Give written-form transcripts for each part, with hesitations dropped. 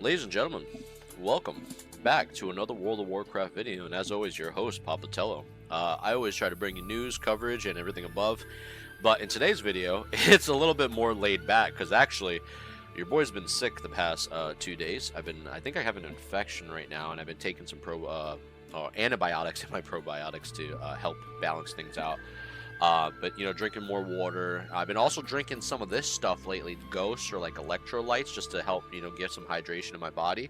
Ladies and gentlemen, welcome back to another World of Warcraft video, and as always, your host, Papatello. I always try to bring you news, coverage, and everything above, but in today's video, it's a little bit more laid back, because actually, your boy's been sick the past 2 days. I think I have an infection right now, and I've been taking some antibiotics and my probiotics to help balance things out. But drinking more water. I've been also drinking some of this stuff lately, ghosts or like electrolytes, just to help get some hydration in my body,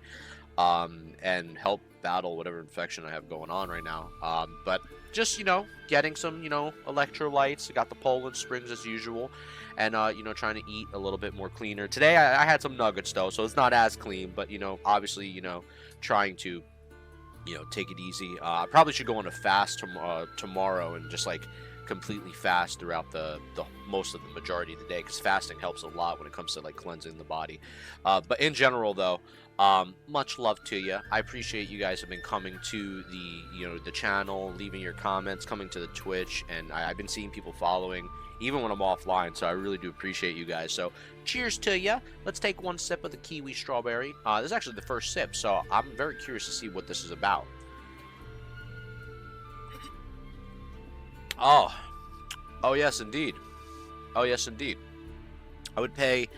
and help battle whatever infection I have going on right now. But just getting some electrolytes. I got the Poland Springs as usual, and trying to eat a little bit more cleaner. Today I had some nuggets though, so it's not as clean, but obviously trying to take it easy. I probably should go on a fast tomorrow and just like completely fast throughout the most of the majority of the day, because fasting helps a lot when it comes to like cleansing the body. But in general though, much love to you. I appreciate you guys have been coming to the channel, leaving your comments, coming to the Twitch, and I've been seeing people following even when I'm offline, so I really do appreciate you guys. So cheers to you. Let's take one sip of the kiwi strawberry. This is actually the first sip, so I'm very curious to see what this is about. Oh yes, indeed. Oh yes, indeed. I would pay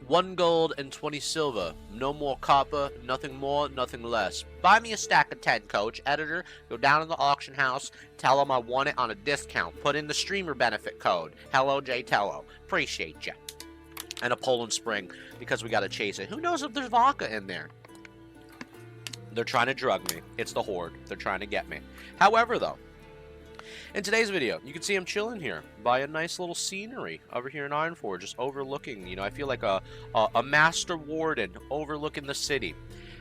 1 gold and 20 silver. No more copper, nothing more, nothing less. Buy me a stack of 10, coach. Editor, go down to the auction house, tell them I want it on a discount. Put in the streamer benefit code. Hello, J Tello. Appreciate ya. And a Poland Spring, because we gotta chase it. Who knows if there's vodka in there? They're trying to drug me. It's the Horde. They're trying to get me. However, though, in today's video, you can see I'm chilling here by a nice little scenery over here in Ironforge, just overlooking, I feel like a master warden overlooking the city.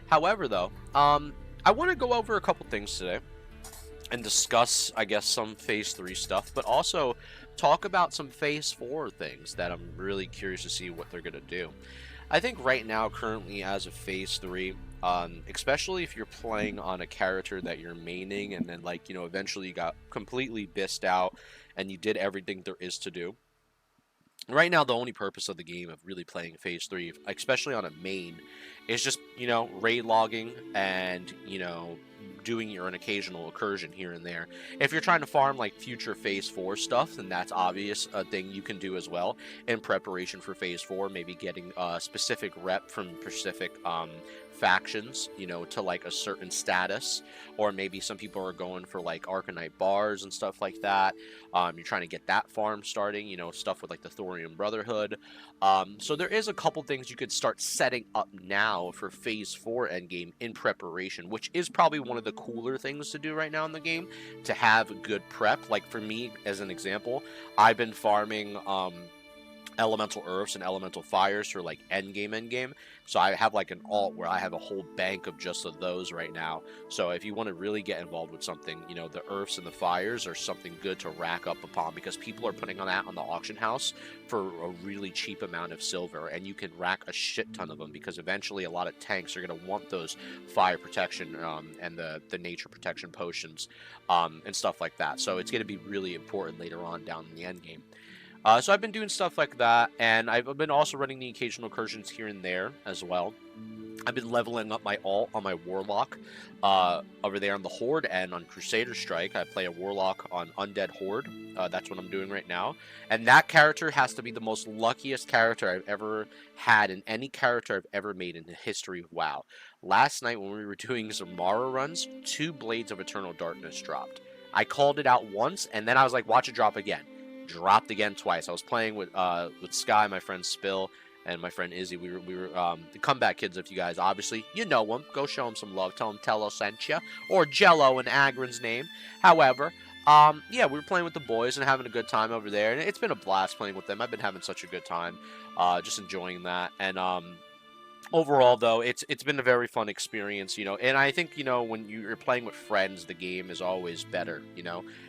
However, though, I want to go over a couple things today and discuss, I guess, some Phase 3 stuff, but also talk about some Phase 4 things that I'm really curious to see what they're going to do. I think right now, currently, as of Phase 3, especially if you're playing on a character that you're maining and then, like, eventually you got completely bissed out and you did everything there is to do. Right now, the only purpose of the game of really playing Phase 3, especially on a main, is just, raid logging and, doing an occasional incursion here and there. If you're trying to farm like future Phase 4 stuff, then that's obvious a thing you can do as well in preparation for Phase 4, maybe getting a specific rep from specific factions, to like a certain status, or maybe some people are going for like Arcanite bars and stuff like that. You're trying to get that farm starting, stuff with like the Thorium Brotherhood. So there is a couple things you could start setting up now for Phase 4 endgame in preparation, which is probably one of the cooler things to do right now in the game, to have good prep. Like for me, as an example, I've been farming elemental earths and elemental fires for like endgame. So I have like an alt where I have a whole bank of just of those right now. So if you want to really get involved with something, the earths and the fires are something good to rack up upon, because people are putting on that on the auction house for a really cheap amount of silver, and you can rack a shit ton of them, because eventually a lot of tanks are going to want those fire protection and the nature protection potions and stuff like that. So it's going to be really important later on down in the end game. So I've been doing stuff like that, and I've been also running the occasional incursions here and there as well. I've been leveling up my alt on my Warlock over there on the Horde, and on Crusader Strike I play a Warlock on Undead Horde. That's what I'm doing right now, and that character has to be the most luckiest character I've ever had in any character I've ever made in the history of WoW. Last night when we were doing some Mara runs, 2 Blades of Eternal Darkness dropped. I called it out once, and then I was like, watch it drop again. Dropped again twice. I was playing with Sky, my friend Spill, and my friend Izzy. We were the Comeback Kids. If you guys obviously know them, go show them some love. Tell them Tello sent you, or Jello in Agron's name. However, yeah, we were playing with the boys and having a good time over there, and it's been a blast playing with them. I've been having such a good time, just enjoying that, and overall, though, it's been a very fun experience, and I think, when you're playing with friends, the game is always better,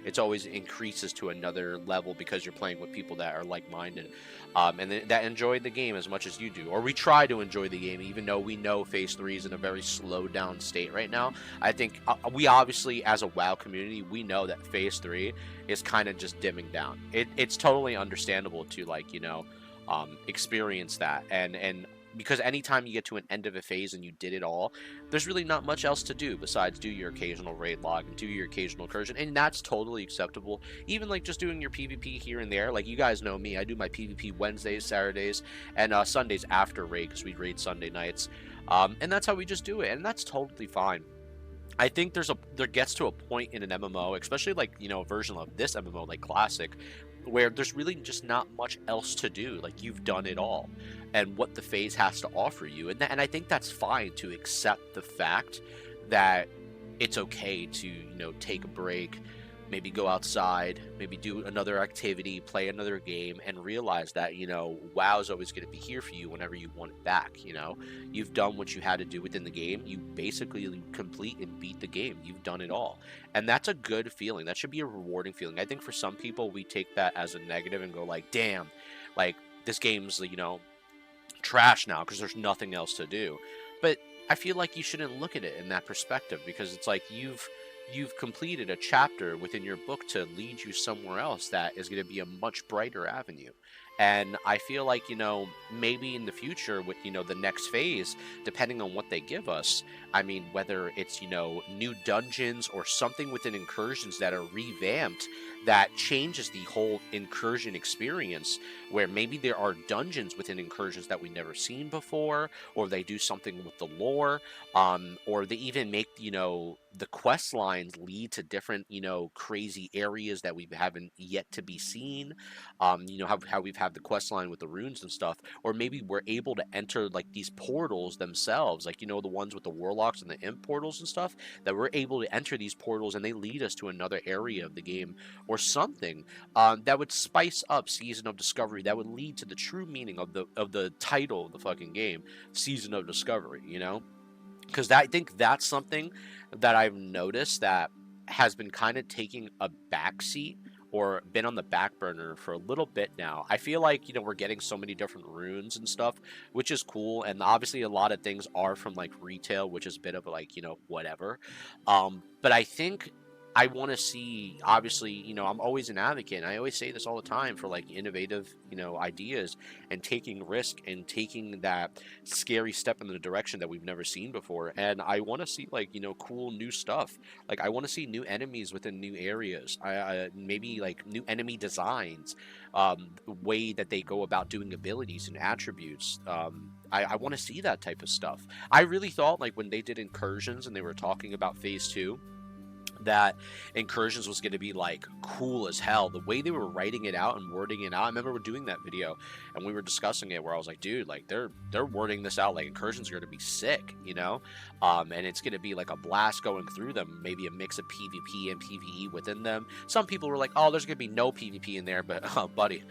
it's always increases to another level because you're playing with people that are like-minded, and that enjoy the game as much as you do, or we try to enjoy the game, even though we know Phase 3 is in a very slowed down state right now. I think we obviously, as a WoW community, we know that Phase 3 is kind of just dimming down. It's totally understandable to, like, experience that, and because anytime you get to an end of a phase and you did it all, there's really not much else to do besides do your occasional raid log and do your occasional incursion, and that's totally acceptable. Even like just doing your PvP here and there. Like, you guys know me, I do my PvP Wednesdays, Saturdays, and Sundays after raid, because we raid Sunday nights, and that's how we just do it, and that's totally fine. I think there gets to a point in an MMO, especially like, a version of this MMO like Classic, where there's really just not much else to do. Like, you've done it all, and what the phase has to offer you, and I think that's fine to accept the fact that it's okay to take a break, maybe go outside, maybe do another activity, play another game, and realize that, WoW is always going to be here for you whenever you want it back. You've done what you had to do within the game. You basically complete and beat the game. You've done it all. And that's a good feeling. That should be a rewarding feeling. I think for some people, we take that as a negative and go like, damn, like, this game's, trash now because there's nothing else to do. But I feel like you shouldn't look at it in that perspective, because it's like you've completed a chapter within your book to lead you somewhere else that is going to be a much brighter avenue. And I feel like, maybe in the future with, the next phase, depending on what they give us, I mean, whether it's, new dungeons or something within Incursions that are revamped, that changes the whole Incursion experience, where maybe there are dungeons within Incursions that we've never seen before, or they do something with the lore, or they even make, the quest lines lead to different, crazy areas that we haven't yet to be seen. How we've had the quest line with the runes and stuff, or maybe we're able to enter like these portals themselves, like, the ones with the warlocks and the imp portals and stuff, that we're able to enter these portals and they lead us to another area of the game, or something that would spice up Season of Discovery, that would lead to the true meaning of the title of the fucking game, Season of Discovery. Because I think that's something that I've noticed that has been kind of taking a backseat, or been on the back burner for a little bit now. I feel like, we're getting so many different runes and stuff, which is cool, and obviously a lot of things are from like retail, which is a bit of like, whatever. But I think I want to see, obviously, I'm always an advocate, and I always say this all the time, for like innovative, ideas, and taking risk, and taking that scary step in the direction that we've never seen before. And I want to see like, cool new stuff. Like, I want to see new enemies within new areas. Maybe like new enemy designs, the way that they go about doing abilities and attributes. I want to see that type of stuff. I really thought, like, when they did Incursions and they were talking about phase 2, that Incursions was going to be like cool as hell. The way they were writing it out and wording it out, I remember we're doing that video and we were discussing it, where I was like, dude, like, they're wording this out like Incursions are going to be sick, and it's going to be like a blast going through them, maybe a mix of PvP and PvE within them. Some people were like, oh, there's going to be no PvP in there, but buddy,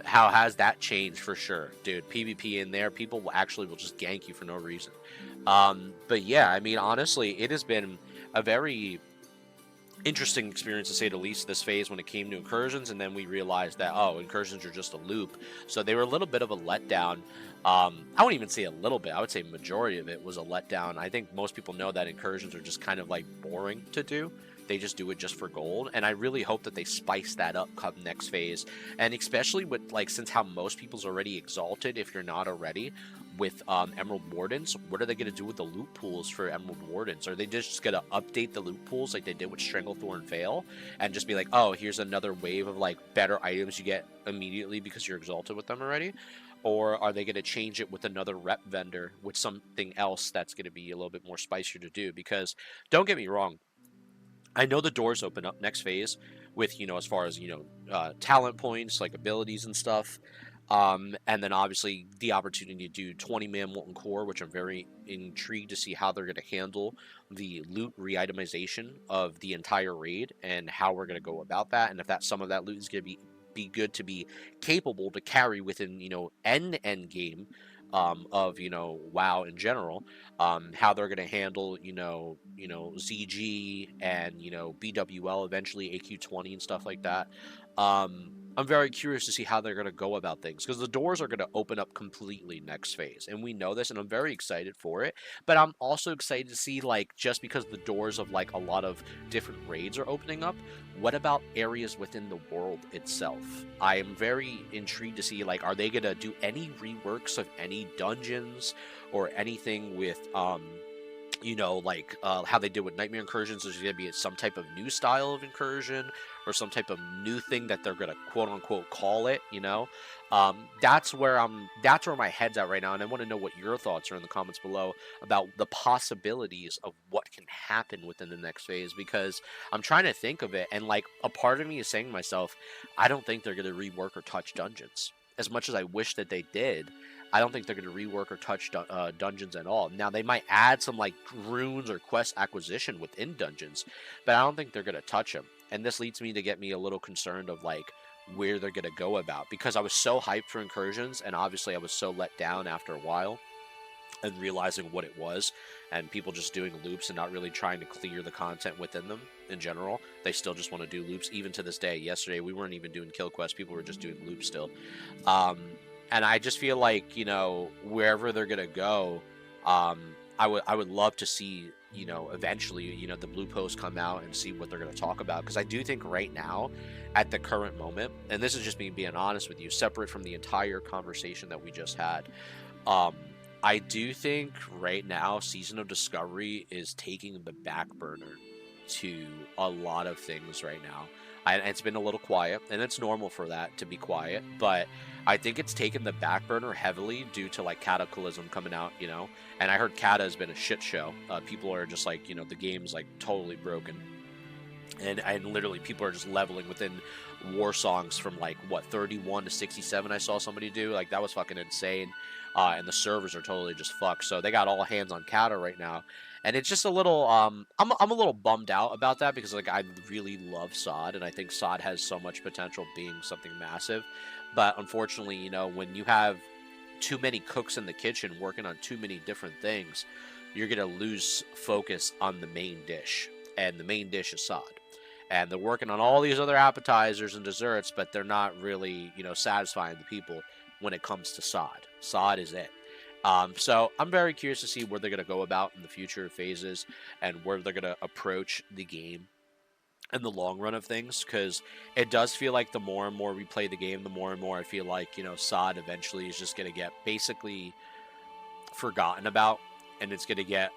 how has that changed? For sure, dude. PvP in there, people will just gank you for no reason. But yeah, I mean, honestly, it has been a very interesting experience, to say the least, this phase when it came to Incursions. And then we realized that, oh, Incursions are just a loop, so they were a little bit of a letdown. I wouldn't even say a little bit, I would say majority of it was a letdown. I think most people know that Incursions are just kind of like boring to do. They just do it just for gold, and I really hope that they spice that up come next phase. And especially with, like, since how most people's already exalted, if you're not already, with Emerald Wardens, what are they going to do with the loot pools for Emerald Wardens? Are they just going to update the loot pools like they did with Stranglethorn Veil, and just be like, oh, here's another wave of like better items you get immediately because you're exalted with them already? Or are they going to change it with another rep vendor, with something else that's going to be a little bit more spicier to do? Because don't get me wrong, I know the doors open up next phase with, as far as, talent points, like abilities and stuff. And then obviously the opportunity to do 20-man Molten Core, which I'm very intrigued to see how they're going to handle the loot re-itemization of the entire raid, and how we're going to go about that. And if that some of that loot is going to be good to be capable to carry within, end game, of, WoW in general, how they're going to handle, ZG and, BWL, eventually AQ20 and stuff like that. I'm very curious to see how they're going to go about things, because the doors are going to open up completely next phase, and we know this, and I'm very excited for it. But I'm also excited to see, like, just because the doors of like a lot of different raids are opening up, what about areas within the world itself? I am very intrigued to see, like, are they going to do any reworks of any dungeons or anything with like how they did with Nightmare Incursions? There's going to be some type of new style of incursion or some type of new thing that they're going to quote unquote call it, that's where my head's at right now. And I want to know what your thoughts are in the comments below about the possibilities of what can happen within the next phase, because I'm trying to think of it, and like a part of me is saying to myself, I don't think they're going to rework or touch dungeons. As much as I wish that they did, I don't think they're going to rework or touch dungeons at all. Now, they might add some like runes or quest acquisition within dungeons, but I don't think they're going to touch them. And this leads me to get me a little concerned of like where they're going to go about, because I was so hyped for Incursions, and obviously I was so let down after a while and realizing what it was, and people just doing loops and not really trying to clear the content within them in general. They still just want to do loops, even to this day. Yesterday we weren't even doing kill quests, people were just doing loops still. And I just feel like, wherever they're gonna go, I would love to see, eventually, the blue post come out and see what they're gonna talk about, because I do think right now, at the current moment, and this is just me being honest with you, separate from the entire conversation that we just had, I do think right now Season of Discovery is taking the back burner to a lot of things right now. It's been a little quiet, and it's normal for that to be quiet, but I think it's taken the back burner heavily due to like Cataclysm coming out, and I heard Cata has been a shit show. People are just like, the game's like totally broken. And literally people are just leveling within war songs from like what 31 to 67. I saw somebody do, like, that was fucking insane. And the servers are totally just fucked, so they got all hands on Cata right now, and it's just a little I'm a little bummed out about that, because like I really love SOD, and I think SOD has so much potential being something massive. But unfortunately, when you have too many cooks in the kitchen working on too many different things, you're gonna lose focus on the main dish, and the main dish is SOD. And they're working on all these other appetizers and desserts, but they're not really, satisfying the people when it comes to SOD. SOD is it. So I'm very curious to see where they're going to go about in the future phases, and where they're going to approach the game in the long run of things, because it does feel like the more and more we play the game, the more and more I feel like, SOD eventually is just going to get basically forgotten about, and it's going to get,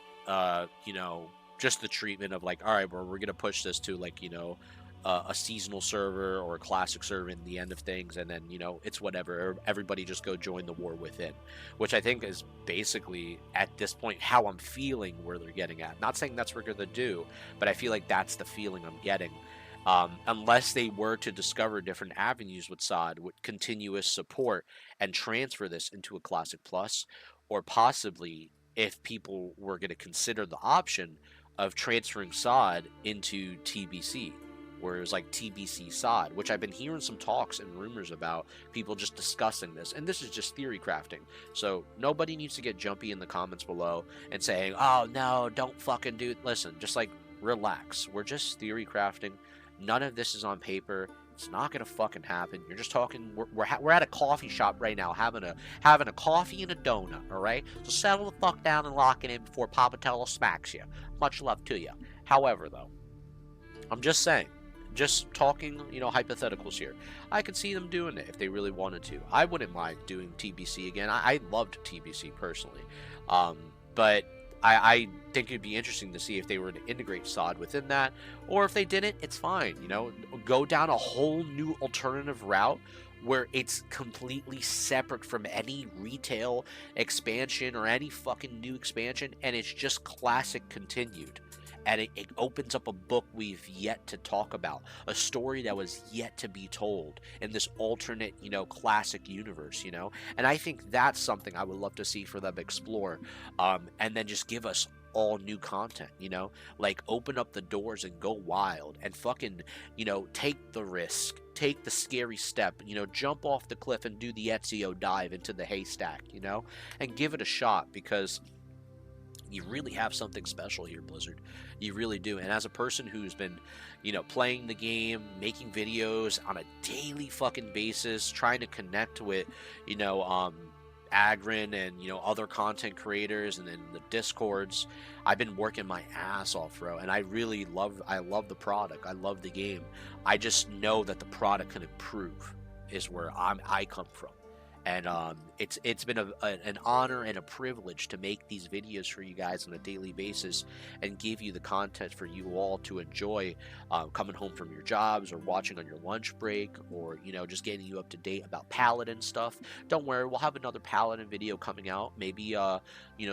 just the treatment of like, all right, we're going to push this to like, a seasonal server or a classic server in the end of things, and then it's whatever, everybody just go join the war within, which I think is basically at this point how I'm feeling where they're getting at. Not saying that's what they're gonna do, but I feel like that's the feeling I'm getting, unless they were to discover different avenues with SOD with continuous support and transfer this into a classic plus, or possibly if people were going to consider the option of transferring SOD into TBC, where it was like TBC SOD, which I've been hearing some talks and rumors about, people just discussing this, and this is just theory crafting, so nobody needs to get jumpy in the comments below and saying, oh no, don't fucking do it. Listen, just like relax, we're just theory crafting, none of this is on paper, it's not gonna fucking happen. You're just talking. We're at a coffee shop right now, having a coffee and a donut. All right, so settle the fuck down and lock it in before Papatello smacks you. Much love to you. However, though, I'm just saying, just talking, hypotheticals here. I could see them doing it if they really wanted to. I wouldn't mind doing TBC again. I loved TBC personally, but I think it'd be interesting to see if they were to integrate SOD within that, or if they didn't, it's fine. Go down a whole new alternative route where it's completely separate from any retail expansion or any fucking new expansion, and it's just classic continued. And it opens up a book we've yet to talk about, a story that was yet to be told in this alternate, classic universe, And I think that's something I would love to see for them explore, and then just give us all new content, like open up the doors and go wild and fucking, take the risk, take the scary step, jump off the cliff and do the Ezio dive into the haystack, and give it a shot, because you really have something special here, Blizzard. You really do. And as a person who's been, playing the game, making videos on a daily fucking basis, trying to connect with, you know, um, Agrin and other content creators and then the discords, I've been working my ass off, bro, and I love the product, I love the game. I just know that the product can improve is where I come from. And it's been an honor and a privilege to make these videos for you guys on a daily basis and give you the content for you all to enjoy, coming home from your jobs or watching on your lunch break, or just getting you up to date about Paladin stuff. Don't worry, we'll have another Paladin video coming out, maybe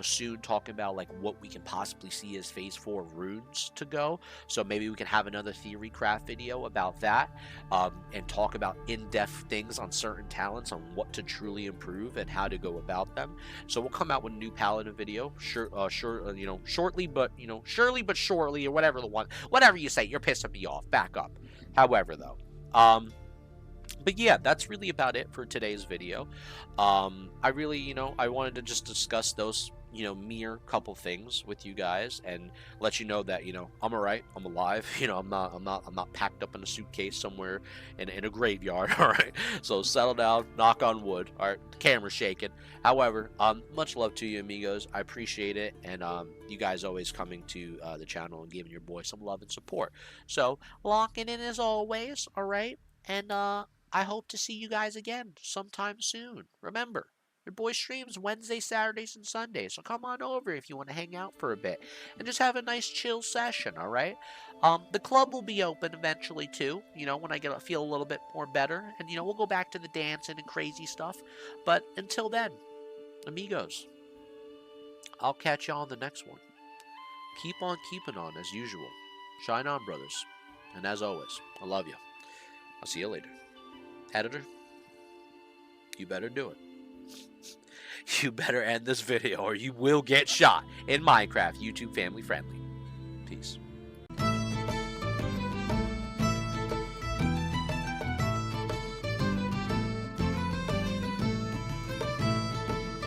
soon, talking about like what we can possibly see as phase 4 runes to go. So maybe we can have another theory craft video about that, and talk about in-depth things on certain talents, on what to truly improve and how to go about them. So we'll come out with a new Paladin video, shortly, but surely but surely, or whatever you say. You're pissing me off. Back up. However, though, but yeah, that's really about it for today's video. I really, I wanted to just discuss those, mere couple things with you guys and let you know that, I'm alright, I'm alive, I'm not packed up in a suitcase somewhere in a graveyard, alright? So settle down, knock on wood, alright? The camera's shaking. However, much love to you, amigos. I appreciate it, and you guys always coming to the channel and giving your boy some love and support. So locking in as always, alright? And I hope to see you guys again sometime soon. Remember, your boy streams Wednesday, Saturdays, and Sundays, so come on over if you want to hang out for a bit and just have a nice chill session, alright? The club will be open eventually too, when I feel a little bit more better, and we'll go back to the dancing and crazy stuff. But until then, amigos, I'll catch y'all on the next one. Keep on keeping on as usual. Shine on, brothers. And as always, I love you. I'll see you later. Editor, you better do it. You better end this video or you will get shot in Minecraft. YouTube family friendly.